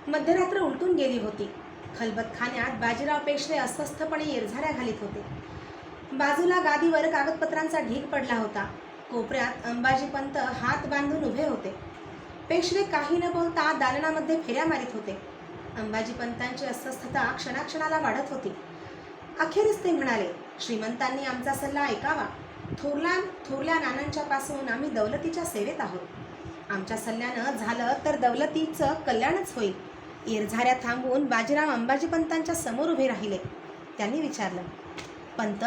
मध्यरात्र उलटून गेली होती. खलबतखान्यात बाजीराव पेशवे अस्वस्थपणे येरझाऱ्या घालीत होते. बाजूला गादीवर कागदपत्रांचा ढीग पडला होता. कोपऱ्यात अंबाजीपंत हात बांधून उभे होते. पेशवे काही न बोलता दालनामध्ये फेऱ्या मारित होते. अंबाजीपंतांची अस्वस्थता क्षणाक्षणाला वाढत होती. अखेरीस ते म्हणाले, श्रीमंतांनी आमचा सल्ला ऐकावा. थोरल्या नानांच्या पासून आम्ही दौलतीच्या सेवेत आहोत. आमच्या सल्ल्यानं झालं तर दौलतीचं कल्याणच होईल. येरझाऱ्या थांबून बाजीराव अंबाजीपंतांच्या समोर उभे राहिले. त्यांनी विचारलं, पंत,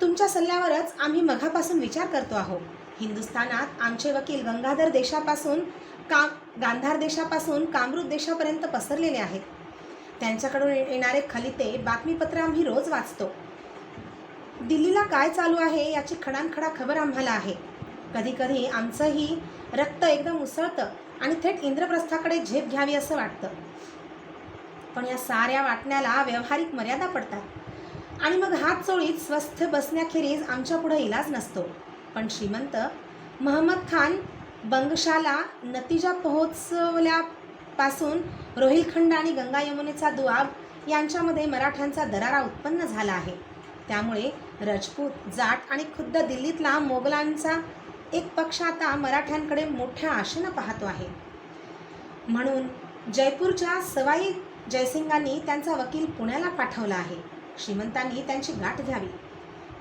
तुमच्या सल्ल्यावरच आम्ही मघापासून विचार करतो आहोत. हिंदुस्थानात आमचे वकील गांधार देशापासून कामरूप देशापर्यंत पसरलेले आहेत. त्यांच्याकडून येणारे खलिते बातमीपत्र आम्ही रोज वाचतो. दिल्लीला काय चालू आहे याची खडानखडा खबर आम्हाला आहे. कधी कधी आमचंही रक्त एकदम उसळतं आणि थेट इंद्रप्रस्थाकडे झेप घ्यावी असं वाटतं. पण या साऱ्या वाटण्याला व्यावहारिक मर्यादा पडतात आणि मग हात चोळीत स्वस्थ बसण्याखेरीज आमच्या पुढे इलाज नसतो. पण श्रीमंत महम्मद खान बंगशाला नतीजा पोहोचवल्यापासून रोहिलखंड आणि गंगा यमुनेचा दुआब यांच्यामध्ये मराठ्यांचा दरारा उत्पन्न झाला आहे. त्यामुळे राजपूत, जाट आणि खुद्द दिल्लीतला मोगलांचा एक पक्ष आता मराठ्यांकडे मोठ्या आशेनं पाहतो आहे. म्हणून जयपूरच्या सवाई जयसिंगांनी त्यांचा वकील पुण्याला पाठवला आहे. श्रीमंतांनी त्यांची गाठ घ्यावी.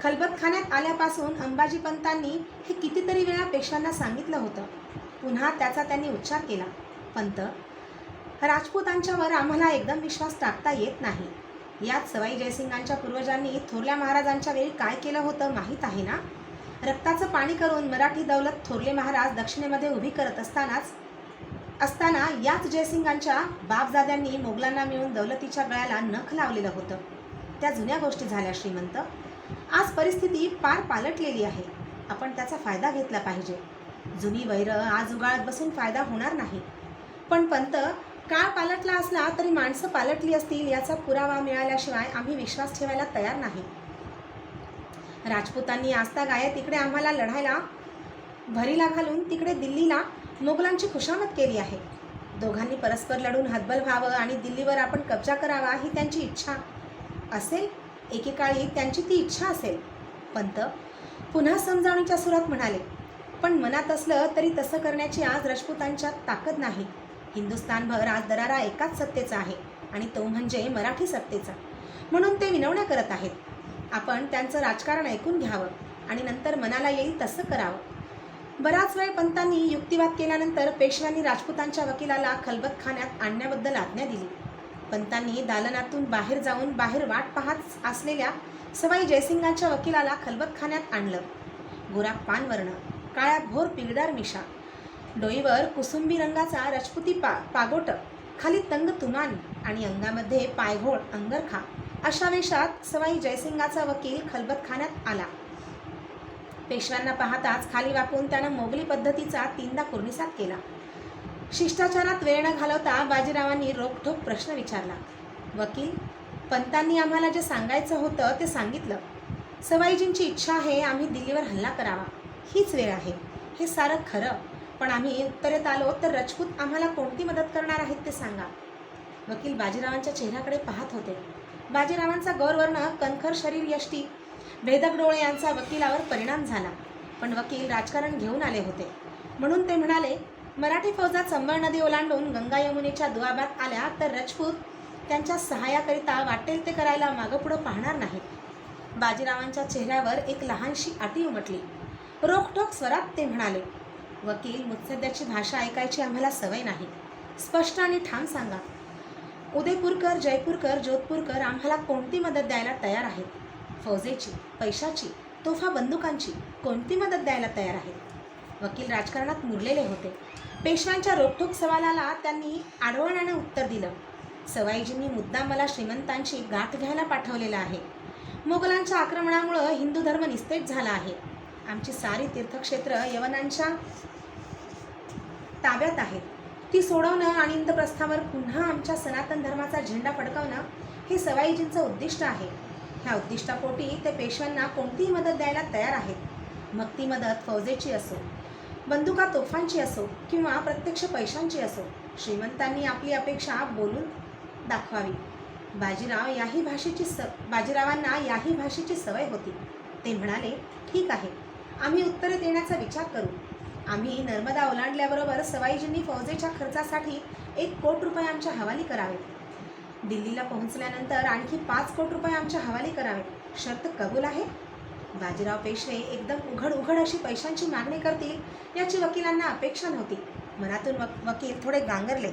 खलबतखान्यात आल्यापासून अंबाजीपंतांनी हे कितीतरी वेळा पेशव्यांना सांगितलं होतं. पुन्हा त्याचा त्यांनी उच्चार केला. पंत, राजपूतांच्यावर आम्हाला एकदम विश्वास टाकता येत नाही. यात सवाई जयसिंगांच्या पूर्वजांनी थोरल्या महाराजांच्या वेळी काय केलं होतं माहीत आहे ना. रक्ताचं पाणी करून मराठी दौलत थोरले महाराज दक्षिणेमध्ये उभी करत असताना याच जयसिंगांच्या बापजाद्यांनी मोगलांना मिळून दौलतीच्या गळ्याला नख लावलेलं होतं. त्या जुन्या गोष्टी झाल्या श्रीमंत. आज परिस्थिती पार पालटलेली आहे. आपण त्याचा फायदा घेतला पाहिजे. जुनी वैरं आज उगाळत बसून फायदा होणार नाही. पण पंत, काळ पालटला असला तरी माणसं पालटली असतील याचा पुरावा मिळाल्याशिवाय आम्ही विश्वास ठेवायला तयार नाही. राजपूतांनी आस्तागायत इकडे आम्हाला लढायला भरीला घालून तिकडे दिल्लीला मोगलांची खुशामत केली आहे. दोघांनी परस्पर लढून हतबल व्हावं आणि दिल्लीवर आपण कब्जा करावा ही त्यांची इच्छा असेल. एकेकाळी त्यांची ती इच्छा असेल. पंत पुन्हा समजावणीच्या सुरात म्हणाले, पण मनात असलं तरी तसं करण्याची आज राजपूतांच्यात ताकद नाही. हिंदुस्थानभर आज दरारा एकाच सत्तेचा आहे आणि तो म्हणजे मराठी सत्तेचा. म्हणून ते विनवण्या करत आहेत. आपण त्यांचं राजकारण ऐकून घ्यावं आणि नंतर मनाला येईल तसं करावं. बराच वेळ पंतांनी युक्तिवाद केल्यानंतर पेशव्यांनी राजपूतांच्या वकिलाला खलबतखान्यात आणण्याबद्दल आज्ञा दिली. पंतांनी दालनातून बाहेर जाऊन बाहेर वाट पाहत असलेल्या सवाई जयसिंगांच्या वकिलाला खलबतखान्यात आणलं. गोरा पानवर्ण, काळ्या भोर पिगदार मिशा, डोईवर कुसुंबी रंगाचा राजपुती पागोट, खाली तंग तुमान आणि अंगामध्ये पायघोळ अंगरखा अशा वेशात सवाई जयसिंगाचा वकील खलबतखान्यात आला. पेशव्यांना पाहताच खाली वाकून त्यानं मोगली पद्धतीचा 3दा कुर्निसात केला. शिष्टाचारात वेळ न घालवता बाजीरावांनी रोखठोक प्रश्न विचारला. वकील, पंतांनी आम्हाला जे सांगायचं होतं ते सांगितलं. सवाईजींची इच्छा आहे आम्ही दिल्लीवर हल्ला करावा. हीच वेळ आहे. हे सारं खरं. पण आम्ही उत्तरेत आलो तर राजपूत आम्हाला कोणती मदत करणार आहेत ते सांगा. वकील बाजीरावांच्या चेहऱ्याकडे पाहत होते. बाजीरावांचा गौरवर्ण कणखर शरीर यष्टी भेदक डोळे यांचा वकिलावर परिणाम झाला. पण वकील राजकारण घेऊन आले होते म्हणून ते म्हणाले, मराठी फौजा चंबळ नदी ओलांडून गंगा यमुनेच्या दुआबात आल्या तर राजपूत त्यांच्या सहाय्याकरिता वाटेल ते करायला मागंपुढं पाहणार नाहीत. बाजीरावांच्या चेहऱ्यावर एक लहानशी आटी उमटली. रोखठोक स्वरात ते म्हणाले, वकील, मुत्सद्याची भाषा ऐकायची आम्हाला सवय नाही. स्पष्ट आणि ठाम सांगा. उदयपूरकर, जयपूरकर, जोधपूरकर आम्हाला कोणती मदत द्यायला तयार आहेत? फौजेची, पैशाची, तोफा बंदुकांची कोणती मदत द्यायला तयार आहेत? वकील राजकारणात मुरलेले होते. पेशव्यांच्या रोखठोक सवालाला त्यांनी आडवण्याने उत्तर दिलं. सवाईजींनी मुद्दाम मला श्रीमंतांची गाठ घ्यायला पाठवलेलं आहे. मोगलांच्या आक्रमणामुळं हिंदू धर्म निस्तेज झाला आहे. आमची सारी तीर्थक्षेत्र यवनांच्या ताब्यात आहेत. ती सोडवणं आणि इंद्रप्रस्थावर पुन्हा आमच्या सनातन धर्माचा झेंडा फडकवणं हे सवाईजींचं उद्दिष्ट आहे. ह्या उद्दिष्टापोटी ते पेशव्यांना कोणतीही मदत द्यायला तयार आहेत. मग ती मदत फौजेची असो, बंदुका तोफांची असो किंवा प्रत्यक्ष पैशांची असो, श्रीमंतांनी आपली अपेक्षा बोलून दाखवावी. बाजीरावांना याही भाषेची सवय होती. ते म्हणाले, ठीक आहे, आम्ही उत्तरेत येण्याचा विचार करू. आम्ही नर्मदा ओलांडल्याबरोबर सवाईजींनी फौजेच्या खर्चासाठी 1 कोटी रुपये आमच्या हवाली करावे. दिल्लीला पोहोचल्यानंतर आणखी 5 कोटी रुपये आमच्या हवाली करावे. शर्त कबूल आहे. बाजीराव पेशवे एकदम उघड अशी पैशांची मागणी करतील याची वकिलांना अपेक्षा नव्हती. मनातून वकील थोडे गांगरले,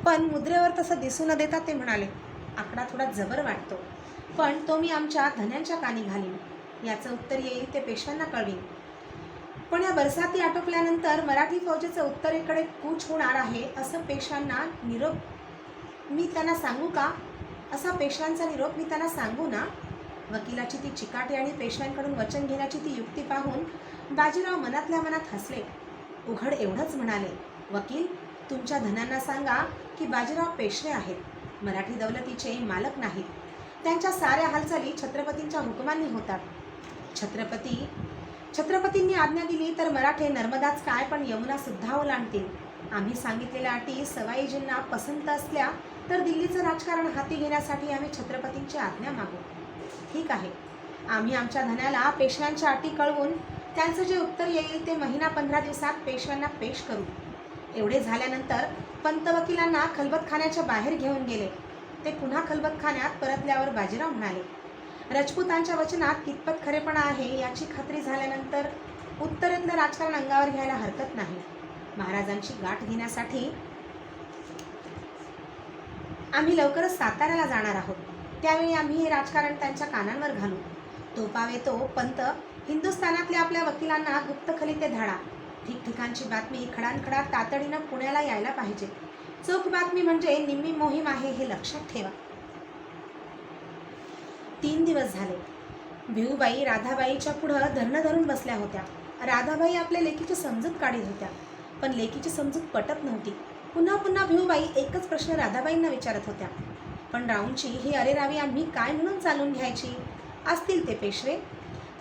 पण मुद्रेवर तसं दिसू न देता ते म्हणाले, आकडा थोडा जबर वाटतो, पण तो मी आमच्या धन्यांच्या कानी घालीन. याचं उत्तर येईल ते पेशव्यांना कळवीन. पण या बरसाती आटोपल्यानंतर मराठी फौजेचं उत्तरेकडे कूच होणार आहे असं पेशव्यांचा निरोप मी त्यांना सांगू ना. वकिलाची ती चिकाटी आणि पेशव्यांकडून वचन घेण्याची ती युक्ती पाहून बाजीराव मनातल्या मनात हसले. उघड एवढंच म्हणाले, वकील, तुमच्या धन्यांना सांगा की बाजीराव पेशवे आहेत, मराठी दौलतीचे मालक नाहीत. त्यांच्या साऱ्या हालचाली छत्रपतींच्या हुकुमांनी होतात. छत्रपतींनी आज्ञा दिली तर मराठे नर्मदाच काय पण यमुना सुद्धा ओलांडतील. आम्ही सांगितलेल्या अटी सवाईजींना पसंत असल्या तर दिल्लीचं राजकारण हाती घेण्यासाठी आम्ही छत्रपतींची आज्ञा मागू. ठीक आहे, आम्ही आमच्या धन्याला पेशव्यांच्या अटी कळवून त्यांचं जे उत्तर येईल ते महिना 15 दिवसात पेशव्यांना पेश करू. एवढे झाल्यानंतर पंत वकिलांना खलबतखान्याच्या बाहेर घेऊन गेले. ते पुन्हा खलबतखान्यात परतल्यावर बाजीराव म्हणाले, राजपूतांच्या वचनात कितपत खरेपणा आहे याची खात्री झाल्यानंतर उत्तरेतलं राजकारण अंगावर घ्यायला हरकत नाही. महाराजांची गाठ घेण्यासाठी आम्ही लवकरच साताऱ्याला जाणार आहोत. त्यावेळी आम्ही हे राजकारण त्यांच्या कानांवर घालू. तो पावे तो पंत हिंदुस्थानातल्या आपल्या वकिलांना गुप्तखलिते धाडा. ठिकठिकाणची बातमी खडानखडा तातडीनं पुण्याला यायला पाहिजे. चोख बातमी म्हणजे निम्मी मोहीम आहे हे लक्षात ठेवा. 3 दिवस झाले. भिऊबाई राधाबाईच्या पुढं धरणं धरून बसल्या होत्या. राधाबाई आपल्या लेकीची समजूत काढीत होत्या, पण लेकीची समजूत पटत नव्हती. पुन्हा पुन्हा भिऊबाई एकच प्रश्न राधाबाईंना विचारत होत्या. पण राऊंची ही अरेरावी आम्ही काय म्हणून चालून घ्यायची? असतील ते पेशवे,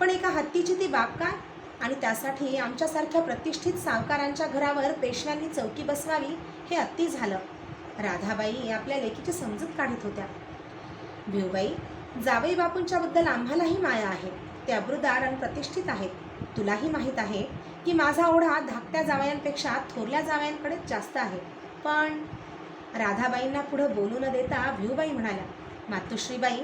पण एका हत्तीची ती बाब काय? आणि त्यासाठी आमच्यासारख्या प्रतिष्ठित सावकारांच्या घरावर पेशव्यांनी चौकी बसवावी हे अति झालं. राधाबाई आपल्या लेकीची समजूत काढीत होत्या. भिऊबाई, जावई बापूंच्या बद्दल आम्हालाही माया आहे. ते अब्रुदार आणि प्रतिष्ठित आहेत. तुलाही माहीत आहे की माझा ओढा धाकट्या जावयांपेक्षा थोरल्या जावयांकडेच जास्त आहे. पण राधाबाईंना पुढं बोलू न देता भिऊबाई म्हणाल्या, मातोश्रीबाई,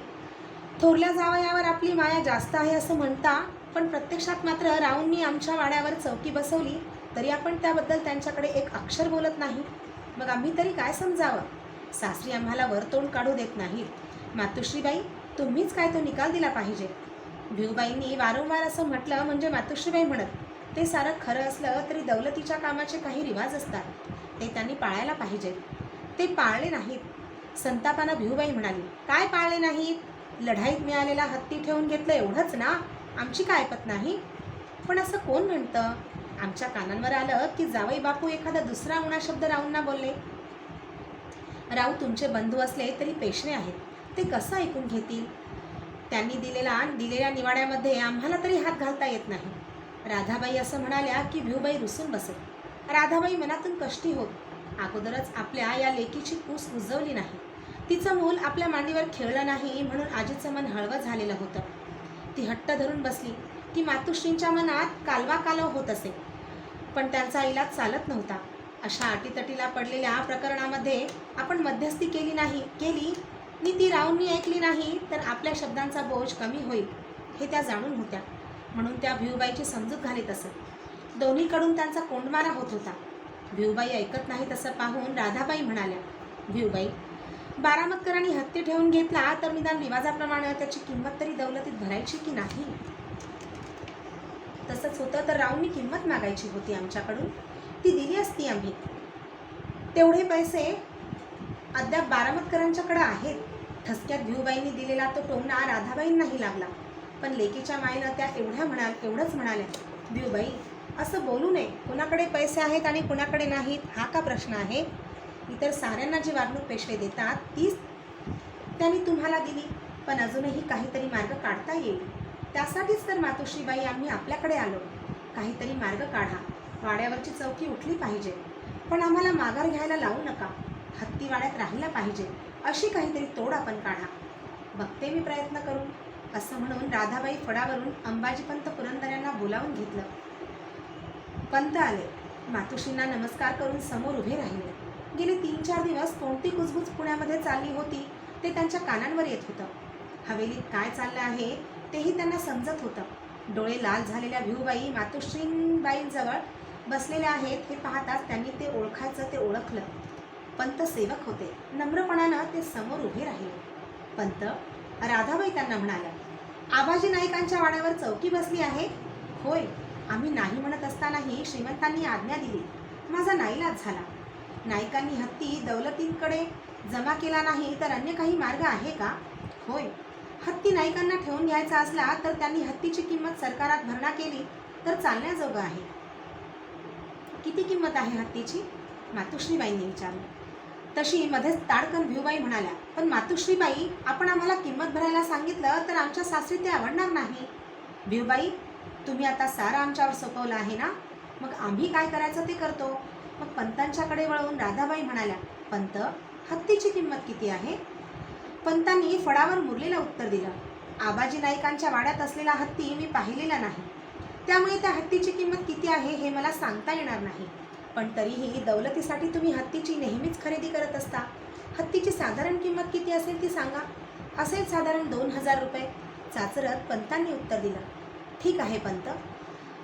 थोरल्या जावयावर आपली माया जास्त आहे असं म्हणता, पण प्रत्यक्षात मात्र राऊंनी आमच्या वाड्यावर चौकी बसवली तरी आपण त्याबद्दल त्यांच्याकडे एक अक्षर बोलत नाही. मग आम्ही तरी काय समजावं? सासरी आम्हाला वरतोंड काढू देत नाहीत. मातोश्रीबाई, तुम्हीच काय तो निकाल दिला पाहिजे. भिऊबाईंनी वारंवार असं म्हटलं म्हणजे मातोश्रीबाई म्हणत, ते सारं खरं असलं तरी दौलतीच्या कामाचे काही रिवाज असतात, ते त्यांनी पाळायला पाहिजे. ते पाळले नाहीत. संतापानं भिऊबाई म्हणाली, काय पाळले नाहीत? लढाईत मिळालेला हत्ती ठेवून घेतलं एवढंच ना? आमची काय ऐपत नाही? पण असं कोण म्हणतं? आमच्या कानांवर आलं की जावई बापू एखादा दुसरा उणा शब्द राऊंना बोलले. राऊ तुमचे बंधू असले तरी पेशवे आहेत, ते कसं ऐकून घेतील? त्यांनी दिलेल्या निवाड्यामध्ये आम्हाला तरी हात घालता येत नाही. राधाबाई असं म्हणाल्या की भिऊबाई रुसून बसे. राधाबाई मनातून कष्टी होत. अगोदरच आपल्या या लेकीची कूस उजवली नाही. तिचं मूल आपल्या मांडीवर खेळलं नाही म्हणून आजीचं मन हळवं झालेलं होतं. ती हट्ट धरून बसली की मातोश्रींच्या मनात कालवाकालव होत असे, पण त्यांचा इलाज चालत नव्हता. अशा अटीतटीला पडलेल्या प्रकरणामध्ये आपण मध्यस्थी केली आणि ती राऊंनी ऐकली नाही तर आपल्या शब्दांचा बोज कमी होईल हे त्या जाणून होत्या. म्हणून त्या भिऊबाईची समजूत घालीत असत. दोन्हीकडून त्यांचा कोंडमारा होत होता. भिऊबाई ऐकत नाही तसं पाहून राधाबाई म्हणाल्या, भिऊबाई, बारामतकरांनी हत्ती ठेवून घेतला तर निदान रिवाजाप्रमाणे त्याची किंमत तरी दौलतीत भरायची की नाही? तसंच होतं तर राऊंनी किंमत मागायची होती आमच्याकडून, ती दिली असती आम्ही. तेवढे पैसे अद्याप बारामतकरांच्याकडे आहेत. ठसक्यात भिऊबाईंनी दिलेला तो टोमणा राधाबाईंनाही लागला. पण लेकीच्या मायेनं त्या एवढंच म्हणाल्या, भिऊबाई, असं बोलू नये. कुणाकडे पैसे आहेत आणि कुणाकडे नाहीत हा का प्रश्न आहे? इतर साऱ्यांना जी वागणूक पेशवे देतात तीच त्यांनी तुम्हाला दिली. पण अजूनही काहीतरी मार्ग काढता येईल. त्यासाठीच तर मातोश्रीबाई आम्ही आपल्याकडे आलो. काहीतरी मार्ग काढा. वाड्यावरची चौकी उठली पाहिजे, पण आम्हाला माघार घ्यायला लावू नका. हत्ती वाड्यात राहिला पाहिजे, अशी काहीतरी तोड आपण काढा. बघते मी प्रयत्न करून, असं म्हणून राधाबाई फडावरून अंबाजीपंत पुरंदर बोलावून घेतलं. पंत आले. मातोश्रींना नमस्कार करून समोर उभे राहिले. गेले 3-4 दिवस कोणती कुजबूज पुण्यामध्ये चालली होती ते त्यांच्या कानांवर येत होतं. हवेलीत काय चाललं आहे तेही त्यांना समजत होतं. डोळे लाल झालेल्या भिऊबाई मातोश्रीबाईंजवळ बसलेल्या आहेत हे पाहताच त्यांनी ते ओळखायचं ते ओळखलं. पंत सेवक होते. नम्रपणानं ते समोर उभे राहिले. पंत, राधाबाई त्यांना म्हणाल्या, आबाजी नाईकांच्या वाड्यावर चौकी बसली आहे? होय. आम्ही नाही म्हणत असतानाही श्रीमंतांनी आज्ञा दिली. माझा नाईलाज झाला. नाईकांनी हत्ती दौलतींकडे जमा केला नाही तर अन्य काही मार्ग आहे का? होय. हत्ती नाईकांना ठेवून घ्यायचा असला तर त्यांनी हत्तीची किंमत सरकारात भरणा केली तर चालण्याजोगं आहे. किती किंमत आहे हत्तीची? मातोश्रीबाईंनी विचारलं. तशी मध्येच ताडकन भिऊबाई म्हणाल्या, पण मातोश्रीबाई, आपण आम्हाला किंमत भरायला सांगितलं तर आमच्या सासरी ते आवडणार नाही. भिऊबाई, तुम्ही आता सारं आमच्यावर सोपवलं आहे ना, मग आम्ही काय करायचं ते करतो. मग पंतांच्याकडे वळून राधाबाई म्हणाल्या, पंत, हत्तीची किंमत किती आहे? पंतांनी फडावर मुरलेलं उत्तर दिलं. आबाजी नाईकांच्या वाड्यात असलेला हत्ती मी पाहिलेला नाही, त्यामुळे त्या हत्तीची किंमत किती आहे हे मला सांगता येणार नाही. पण तरीही दौलतीसाठी तुम्ही हत्तीची नेहमीच खरेदी करत असता. हत्तीची साधारण किंमत किती असेल ती सांगा. असेल साधारण 2000 रुपये. चाचरत पंतांनी उत्तर दिलं. ठीक आहे पंत,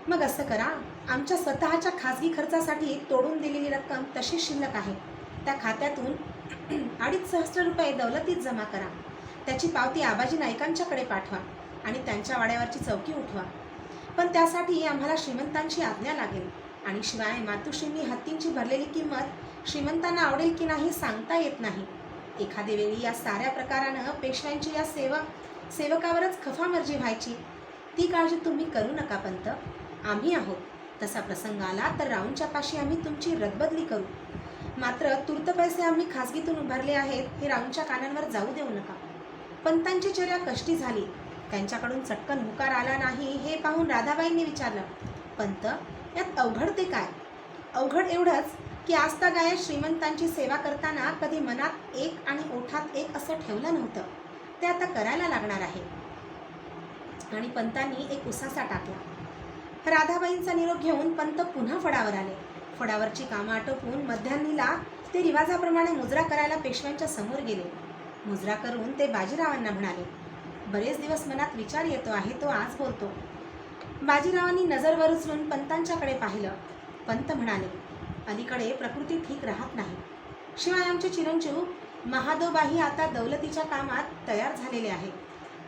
मग असं करा, आमच्या स्वतःच्या खाजगी खर्चासाठी तोडून दिलेली रक्कम तशीच शिल्लक आहे. त्या खात्यातून 2.5 सहस्त्र रुपये दौलतीत जमा करा. त्याची पावती आबाजी नाईकांच्याकडे पाठवा आणि त्यांच्या वाड्यावरची चौकी उठवा. पण त्यासाठी आम्हाला श्रीमंतांची आज्ञा लागेल. आणि शिवाय मातोश्रींनी हत्तींची भरलेली किंमत श्रीमंतांना आवडेल की नाही सांगता येत नाही. एखाद्या वेळी या साऱ्या प्रकारानं पेशव्यांची या सेवकावरच खफामर्जी व्हायची. ती काळजी तुम्ही करू नका पंत. आम्ही आहोत. तसा प्रसंग आला तर राऊंडच्या पाशी आम्ही तुमची रदबदली करू. मात्र तूर्त पैसे आम्ही खाजगीतून उभारले आहेत हे राऊंडच्या कानांवर जाऊ देऊ नका. पंतांची चर्या कष्टी झाली. त्यांच्याकडून चटकन हुकार आला नाही हे पाहून राधाबाईंनी विचारलं, पंत, यात अवघड ते काय? अवघड एवढंच की आजतागायत श्रीमंतांची सेवा करताना कधी मनात एक आणि ओठात एक असं ठेवलं नव्हतं. ते आता करायला लागणार आहे. आणि पंतांनी एक उसासा टाकला. राधाबाईंचा निरोप घेऊन पंत पुन्हा फडावर आले. फडावरची कामं आटोपून मध्यान्हीला ते रिवाजाप्रमाणे मुजरा करायला पेशव्यांच्या समोर गेले. मुजरा करून ते बाजीरावांना म्हणाले, बरेच दिवस मनात विचार येतो आहे तो आज बोलतो. बाजीरावांनी नजर उचलून पंतांच्याकडे पाहिलं. पंत म्हणाले, अलीकडे प्रकृती ठीक राहत नाही. शिवाय आमचे चिरंजीव महादोबाही आता दौलतीच्या कामात तयार झालेले आहेत.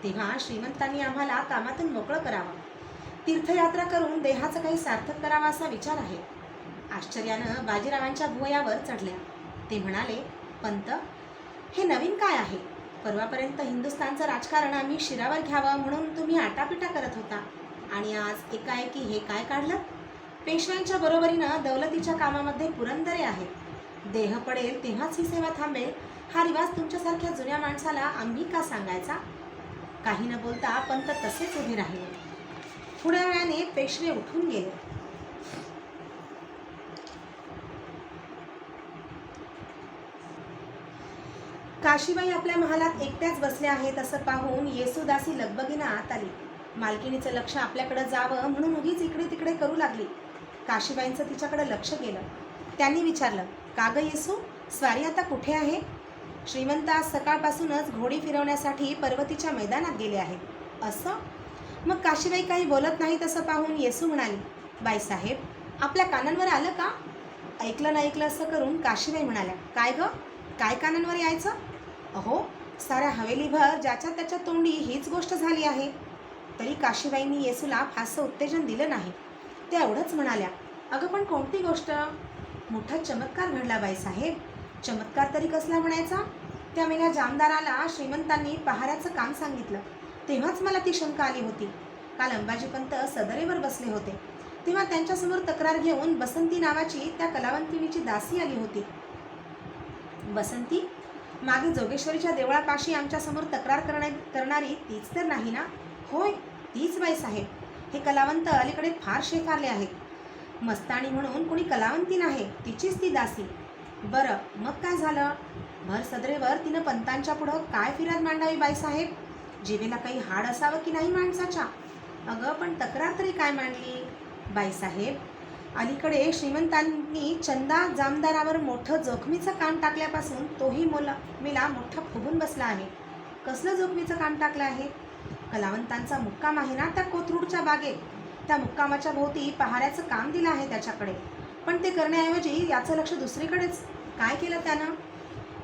तेव्हा श्रीमंतांनी आम्हाला कामातून मोकळं करावं. तीर्थयात्रा करून देहाचं काही सार्थक करावं असा विचार आहे. आश्चर्यानं बाजीरावांच्या भुवयावर चढल्या. ते म्हणाले, पंत, हे नवीन काय आहे? परवापर्यंत हिंदुस्थानचं राजकारण आम्ही शिरावर घ्यावं म्हणून तुम्ही आटापिटा करत होता आणि आज एकाएकी हे काय काढलं? पेशव्यांच्या बरोबरीनं दौलतीच्या कामामध्ये पुरंदरे आहेत. देह पडेल तेव्हाच ही सेवा थांबेल हा रिवाज तुमच्यासारख्या जुन्या माणसाला आम्ही का सांगायचा? काही न बोलता पंत तसेच उभे राहिले. थोड्या वेळाने पेशवे उठून गेले. काशीबाई आपल्या महालात एकट्याच बसल्या आहेत असं पाहून येसूदासी लगबगीनं आत आली. मालकिणीचं लक्ष आपल्याकडे जावं म्हणून उगीच इकडे तिकडे करू लागली. काशीबाईंचं तिच्याकडे लक्ष गेलं. त्यांनी विचारलं, का गं येसू, स्वारी आता कुठे आहे? श्रीमंत आज सकाळपासूनच घोडी फिरवण्यासाठी पर्वतीच्या मैदानात गेले आहेत. असं? मग काशीबाई काही बोलत नाही तसं पाहून येसू म्हणाली, बाईसाहेब, आपल्या कानांवर आलं का? ऐकलं ना ऐकलं असं करून काशीबाई म्हणाल्या, काय गं, काय कानांवर यायचं? अहो, साऱ्या हवेलीभर ज्याच्या त्याच्या तोंडी हीच गोष्ट झाली आहे. तरी काशीबाईंनी येसूला फारसं उत्तेजन दिलं नाही. त्या एवढंच म्हणाल्या, अगं पण कोणती गोष्ट? मोठा चमत्कार घडला बाईसाहेब. चमत्कार तरी कसला म्हणायचा? त्या मेल्या जामदाराला श्रीमंतांनी पहाऱ्याचं काम सांगितलं. तेव्हाच मला ती शंका आली होती. काल अंबाजीपंत सदरेवर बसले होते तेव्हा त्यांच्यासमोर तक्रार घेऊन बसंती नावाची त्या कलावंतिनीची दासी आली होती. बसंती? मागे जोगेश्वरीच्या देवळापाशी आमच्यासमोर तक्रार करणारी तीच तर नाही ना? होय, तीच बाईसाहेब. हे कलावंत अलीकडे फार शेफारले आहेत. मस्तानी म्हणून कुणी कलावंती नाही, तिचीच ती दासी. बरं मग काय झालं? भर सदरेवर तिनं पंतांच्या पुढं काय फिर्याद मांडावी बाईसाहेब? जिभेला काही हाड असावं की नाही माणसाच्या? अगं पण तक्रार तरी काय मांडली? बाईसाहेब, अलीकडे श्रीमंतांनी चंदा जामदारावर मोठं जोखमीचं काम टाकल्यापासून तोही मेला मोठा फुगून बसला आहे. कसलं जोखमीचं काम टाकलं आहे? कलावंतांचा मुक्काम आहे ना त्या कोथरूडच्या बागेत, त्या मुक्कामाच्या भोवती पहाऱ्याचं काम दिलं आहे त्याच्याकडे. पण ते करण्याऐवजी याचं लक्ष दुसरीकडेच. काय केलं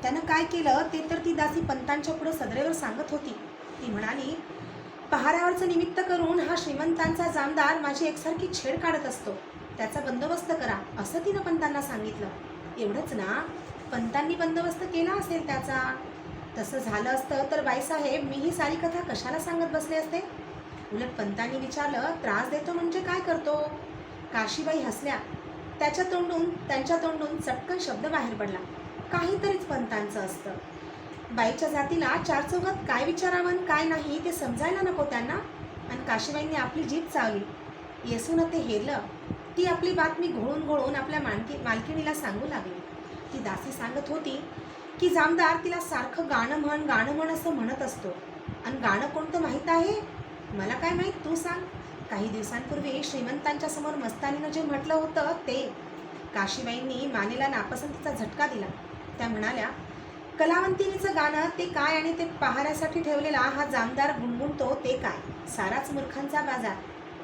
त्यानं काय केलं ते तर ती दासी पंतांच्या पुढे सदरेवर सांगत होती. ती म्हणाली, पहाऱ्यावरचं निमित्त करून हा श्रीमंतांचा जामदार माझी एकसारखी छेड काढत असतो, त्याचा बंदोबस्त करा, असं तिनं पंतांना सांगितलं. एवढंच ना, पंतांनी बंदोबस्त केला असेल त्याचा. तसं झालं असतं तर बाईसाहेब मी ही सारी कथा कशाला सांगत बसले असते? उलट पंतांनी विचारलं, त्रास देतो म्हणजे काय करतो? काशीबाई हसल्या. त्यांच्या तोंडून चटकन शब्द बाहेर पडला, काहीतरीच पंतांचं असतं. बाईच्या जातीला चार चौघात काय विचारावं काय नाही ते समजायला नको त्यांना. आणि काशीबाईंनी आपली जीभ चावली. येसून ते हेरलं. ती आपली बातमी घोळून आपल्या मालकिणीला सांगू लागली. ती दासी सांगत होती की जामदार तिला सारखं गाणं म्हण असं म्हणत असतो. आणि गाणं कोणतं माहीत आहे? मला काय माहीत, तू सांग. काही दिवसांपूर्वी श्रीमंतांच्या समोर मस्तानीनं जे म्हटलं होतं ते. काशीबाईंनी मानेला नापसंतीचा झटका दिला. त्या म्हणाल्या, कलावंतिनीचं गाणं ते काय आणि ते पहाऱ्यासाठी ठेवलेला हा जामदार गुणगुणतो ते काय? साराच मूर्खांचा बाजार.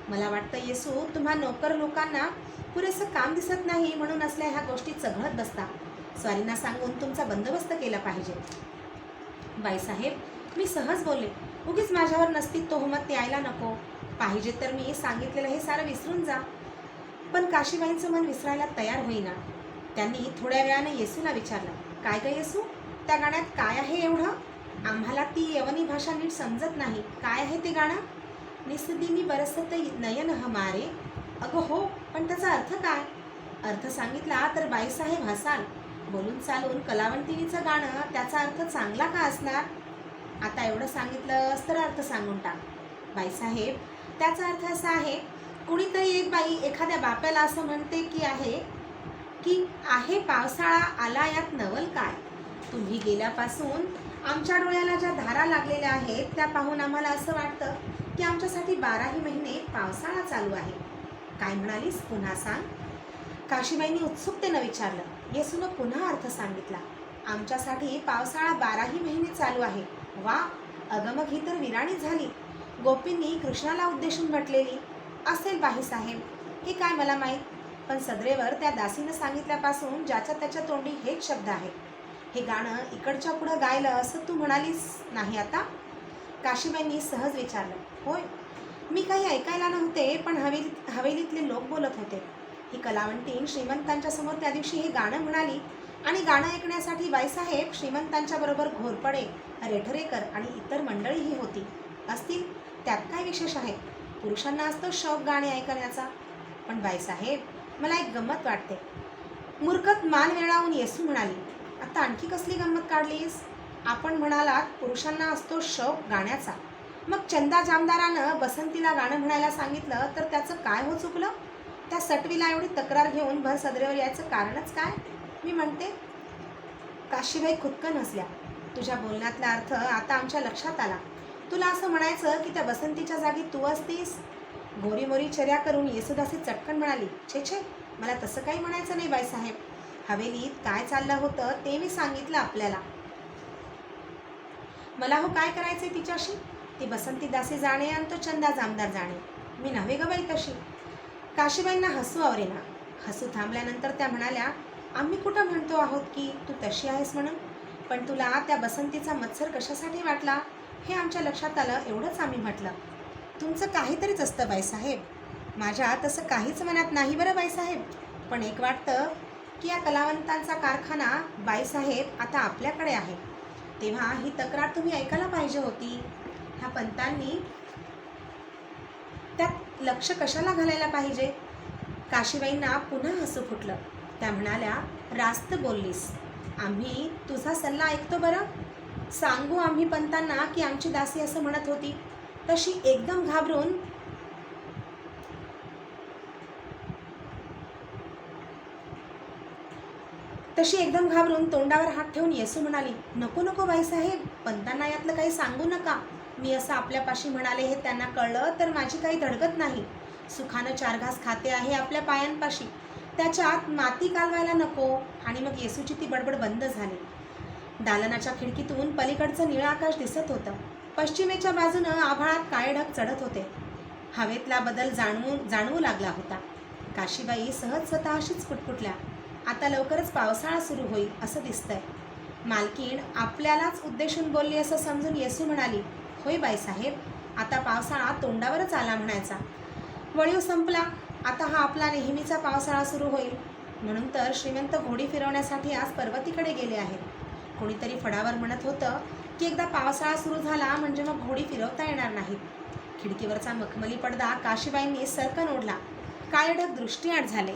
मला वाटतं येसू, तुम्हा नोकर लोकांना पुरेसं काम दिसत नाही म्हणून असल्या ह्या गोष्टी चघळत बसता. स्वारींना सांगून तुमचा बंदोबस्त केला पाहिजे. बाईसाहेब, मी सहज बोलले. उगीच माझ्यावर नसती तोहमत यायला नको. पाहिजे तर मी सांगितलेलं हे सारं विसरून जा. पण काशीबाईंचं मन विसरायला तयार होईना. त्यांनी थोड्या वेळाने येसूला विचारलं, काय गं येसू, त्या गाण्यात काय आहे एवढं? आम्हाला ती यवनी भाषा नीट समजत नाही. काय आहे ते गाणं? निसदिनी बरसत नयन हमारे. अगं हो, पण त्याचा अर्थ काय? अर्थ सांगितला तर बाईसाहेब हसाल. बोलून चालून कलावंतिनीचं गाणं, त्याचा अर्थ चांगला का असणार? आता एवढं सांगितलंस तर अर्थ सांगून टाक. बाईसाहेब, त्याचा अर्थ असा आहे, कुणीतरी एक बाई एखाद्या बाप्याला असं म्हणते की आहे पावसाळा आला यात नवल काय. तुम्ही गेल्यापासून आमच्या डोळ्याला ज्या धारा लागलेल्या आहेत त्या पाहून आम्हाला असं वाटतं की आमच्यासाठी 12ही महिने पावसाळा चालू आहे. काय म्हणालीस, पुन्हा सांग. काशीबाईंनी उत्सुकतेनं विचारलं. येसूनं पुन्हा अर्थ सांगितला. आमच्यासाठी पावसाळा 12ही महिने चालू आहे. वा, अगं मग ही तर विराणी झाली. गोपींनी कृष्णाला उद्देशून म्हटलेली असेल बाईसाहेब, हे काय मला माहीत. पण सदरेवर त्या दासीनं सांगितल्यापासून ज्याच्या त्याच्या तोंडी हेच शब्द आहेत. हे गाणं इकडच्या पुढं गायलं असं तू म्हणालीस नाही आता? काशीबाईंनी सहज विचारलं. होय, मी काही ऐकायला नव्हते, पण हवेलीतले लोक बोलत होते. ही कलावंतीण श्रीमंतांच्या समोर त्या दिवशी हे गाणं म्हणाली आणि गाणं ऐकण्यासाठी बाईसाहेब श्रीमंतांच्या बरोबर घोरपडे, रेठरेकर आणि इतर मंडळीही होती असतील. त्यात काय विशेष आहे? पुरुषांना असतो शौक गाणे ऐकण्याचा. पण बाईसाहेब, मला एक गंमत वाटते. मूर्खत मान वेळावून येसू म्हणाली. आता आणखी कसली गंमत काढलीस? आपण म्हणालात पुरुषांना असतो शौक गाण्याचा. मग चंदा जामदारानं बसंतीला गाणं म्हणायला सांगितलं तर त्याचं काय हो चुकलं? त्या सटवीला एवढी तक्रार घेऊन भर सदरेवर यायचं कारणच काय? मी म्हणते. काशीबाई खुदकन हसल्या. तुझ्या बोलण्यातला अर्थ आता आमच्या लक्षात आला. तुला असं म्हणायचं की त्या बसंतीच्या जागी तू असतीस? गोरीमोरी चर्या करून येसुदासी चटकन म्हणाली, छे, मला तसं काही म्हणायचं नाही बाईसाहेब. हवेलीत काय चाललं होतं ते मी सांगितलं आपल्याला. मला हो काय करायचंय तिच्याशी? ती बसंती दासी जाणे आणि तो चंदा जामदार जाणे. मी नव्हे ग बाई तशी. काशीबाईंना हसू आवरेना. हसू थांबल्यानंतर त्या म्हणाल्या, आम्ही कुठं म्हणतो आहोत की तू तशी आहेस म्हणून. पण तुला त्या बसंतीचा मत्सर कशासाठी वाटला हे आमच्या लक्षात आलं, एवढंच आम्ही म्हटलं. तुमचं काहीतरीच असतं बाईसाहेब. माझ्या तसं काहीच मनात नाही बरं बाईसाहेब. पण एक वाटतं की या कलावंतांचा कारखाना बाईसाहेब आता आपल्याकडे आहे. तेव्हा ही तक्रार तुम्ही ऐकायला पाहिजे होती. ह्या पंतांनी त्यात लक्ष कशाला घालायला पाहिजे? काशीबाईंना पुन्हा हसू फुटलं. त्या म्हणाल्या, रास्त बोललीस. आम्ही तुझा सल्ला ऐकतो बरं. सांगू आम्ही पंतांना की आमची दासी असं म्हणत होती. तशी एकदम घाबरून तशी एकदम घाबरून तोंडावर हात ठेवून येसू म्हणाली, नको नको बाईसाहेब, पंतांना यातलं काही सांगू नका. मी असं आपल्यापाशी म्हणाले हे त्यांना कळलं तर माझी काही धडकत नाही. सुखानं 4 घास खाते आहे आपल्या पायांपाशी, त्याच्यात माती कालवायला नको. आणि मग येसूची ती बडबड बंद झाली. दालनाच्या खिडकीतून पलीकडचं निळं आकाश दिसत होतं. पश्चिमेच्या बाजूनं आभाळात काळे ढग चढत होते. हवेतला बदल जाणवू लागला होता. काशीबाई सहज स्वतःशीच पुटपुटल्या, आता लवकरच पावसाळा सुरू होईल असं दिसतंय. मालकीण आपल्यालाच उद्देशून बोलली असं समजून येसू म्हणाली, होय बाईसाहेब, आता पावसाळा तोंडावरच आला म्हणायचा. वळीव संपला, आता हा आपला नेहमीचा पावसाळा सुरू होईल. म्हणून तर श्रीमंत घोडी फिरवण्यासाठी आज पर्वतीकडे गेले आहेत. कोणीतरी फडावर म्हणत होतं की एकदा पावसाळा सुरू झाला म्हणजे मग घोडी फिरवता येणार नाहीत. खिडकीवरचा मखमली पडदा काशीबाईंनी सरकन ओढला. काळे ढग दृष्टीआड झाले.